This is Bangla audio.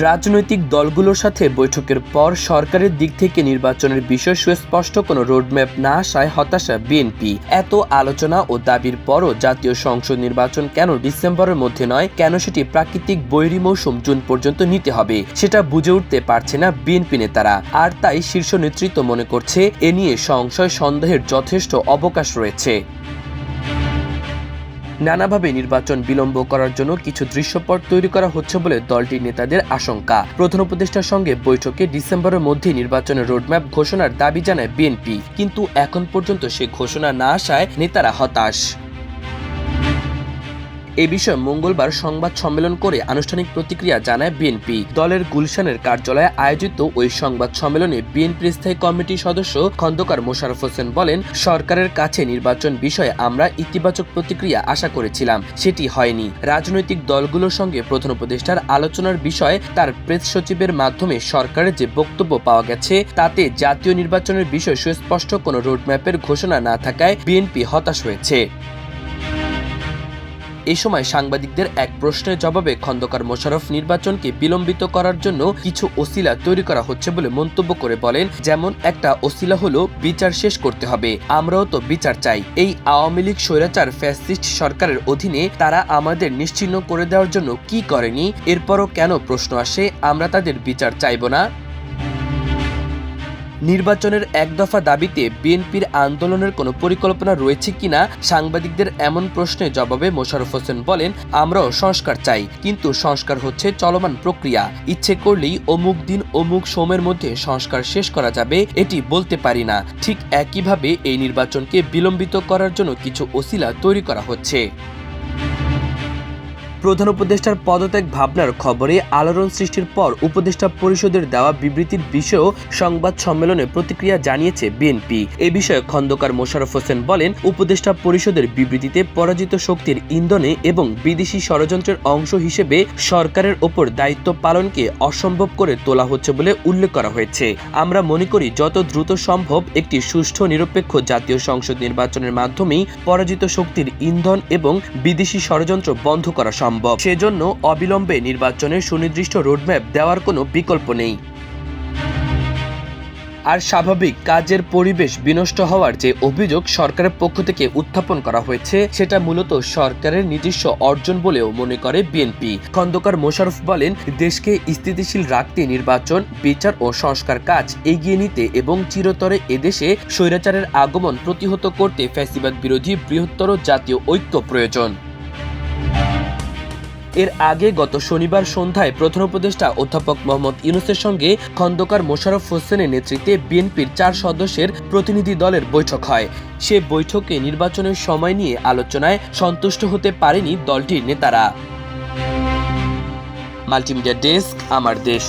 রাজনৈতিক দলগুলোর সাথে বৈঠকের পর সরকারের দিক থেকে নির্বাচনের বিষয় সুস্পষ্ট কোনো রোডম্যাপ না আসায় হতাশা বিএনপি। এত আলোচনা ও দাবির পরও জাতীয় সংসদ নির্বাচন কেন ডিসেম্বরের মধ্যে নয়, কেন সেটি প্রাকৃতিক বৈরী মৌসুম জুন পর্যন্ত নিতে হবে, সেটা বুঝে উঠতে পারছে না বিএনপি নেতারা। আর তাই শীর্ষ নেতৃত্ব মনে করছে এ নিয়ে সংশয় সন্দেহের যথেষ্ট অবকাশ রয়েছে। নানাভাবে নির্বাচন বিলম্ব করার জন্য কিছু দৃশ্যপট তৈরি করা হচ্ছে বলে দলটির নেতাদের আশঙ্কা। প্রধান উপদেষ্টার সঙ্গে বৈঠকে ডিসেম্বরের মধ্যে নির্বাচনের রোডম্যাপ ঘোষণার দাবি জানায় বিএনপি, কিন্তু এখন পর্যন্ত সে ঘোষণা না আসায় নেতারা হতাশ। এ বিষয়ে মঙ্গলবার সংবাদ সম্মেলন করে আনুষ্ঠানিক প্রতিক্রিয়া জানায় বিএনপি। দলের গুলশানের কার্যালয়ে আয়োজিত ওই সংবাদ সম্মেলনে বিএনপির স্থায়ী কমিটির সদস্য খন্দকার মোশাররফ হোসেন বলেন, সরকারের কাছে নির্বাচন বিষয়ে আমরা ইতিবাচক প্রতিক্রিয়া আশা করেছিলাম, সেটি হয়নি। রাজনৈতিক দলগুলোর সঙ্গে প্রধান উপদেষ্টার আলোচনার বিষয়ে তার প্রেস সচিবের মাধ্যমে সরকারের যে বক্তব্য পাওয়া গেছে তাতে জাতীয় নির্বাচনের বিষয়ে সুস্পষ্ট কোনো রোডম্যাপের ঘোষণা না থাকায় বিএনপি হতাশ হয়েছে। এই সময় সাংবাদিকদের এক প্রশ্নের জবাবে খন্দকার মোশাররফ নির্বাচনকে বিলম্বিত করার জন্য কিছু ওসিলা তৈরি করা হচ্ছে বলে মন্তব্য করে বলেন, যেমন একটা ওসিলা হলো বিচার শেষ করতে হবে। আমরাও তো বিচার চাই। এই আওয়ামী লীগ স্বৈরাচার ফ্যাসিস্ট সরকারের অধীনে তারা আমাদের নিশ্চিহ্ন করে দেওয়ার জন্য কি করেনি, এরপরও কেন প্রশ্ন আসে আমরা তাদের বিচার চাইব না? নির্বাচনের এক দফা দাবিতে বিএনপির আন্দোলনের কোনো পরিকল্পনা রয়েছে কিনা সাংবাদিকদের এমন প্রশ্নের জবাবে মোশাররফ হোসেন বলেন, আমরাও সংস্কার চাই, কিন্তু সংস্কার হচ্ছে চলমান প্রক্রিয়া। ইচ্ছে করলেই অমুক দিন অমুক সময়ের মধ্যে সংস্কার শেষ করা যাবে এটি বলতে পারি না। ঠিক একইভাবে এই নির্বাচনকে বিলম্বিত করার জন্য কিছু ওসিলা তৈরি করা হচ্ছে। প্রধান উপদেষ্টার পদত্যাগ ভাবনার খবরে আলোড়ন সৃষ্টির পর উপদেষ্টা পরিষদের দেওয়া বিবৃতির বিষয়েও সংবাদ সম্মেলনে প্রতিক্রিয়া জানিয়েছে বিএনপি। এ বিষয়ে খন্দকার মোশাররফ হোসেন বলেন, উপদেষ্টা পরিষদের বিবৃতিতে পরাজিত শক্তির ইন্ধনে এবং বিদেশি ষড়যন্ত্রের অংশ হিসেবে সরকারের ওপর দায়িত্ব পালনকে অসম্ভব করে তোলা হচ্ছে বলে উল্লেখ করা হয়েছে। আমরা মনে করি যত দ্রুত সম্ভব একটি সুষ্ঠু নিরপেক্ষ জাতীয় সংসদ নির্বাচনের মাধ্যমেই পরাজিত শক্তির ইন্ধন এবং বিদেশি ষড়যন্ত্র বন্ধ করা সম্ভব। সেজন্য অবিলম্বে নির্বাচনের সুনির্দিষ্ট রোডম্যাপ দেওয়ার কোনো বিকল্প নেই। আর স্বাভাবিক কাজের পরিবেশ বিনষ্ট হওয়ার যে অভিযোগ সরকারের পক্ষ থেকে উত্থাপন করা হয়েছে সেটা মূলত সরকারের নিজস্ব অর্জন বলেও মনে করে বিএনপি। খন্দকার মোশাররফ বলেন, দেশকে স্থিতিশীল রাখতে নির্বাচন, বিচার ও সংস্কার কাজ এগিয়ে নিতে এবং চিরতরে এদেশে স্বৈরাচারের আগমন প্রতিহত করতে ফ্যাসিবাদ বিরোধী বৃহত্তর জাতীয় ঐক্য প্রয়োজন। এর আগে গত শনিবার সন্ধ্যায় প্রধান উপদেষ্টা অধ্যাপক মোহাম্মদ ইউনূসের সঙ্গে খন্দকার মোশাররফ হোসেনের নেতৃত্বে বিএনপির 4 সদস্যের প্রতিনিধি দলের বৈঠক হয়। সে বৈঠকে নির্বাচনের সময় নিয়ে আলোচনায় সন্তুষ্ট হতে পারেনি দলটির নেতারা। মাল্টিমিডিয়া ডেস্ক, আমার দেশ।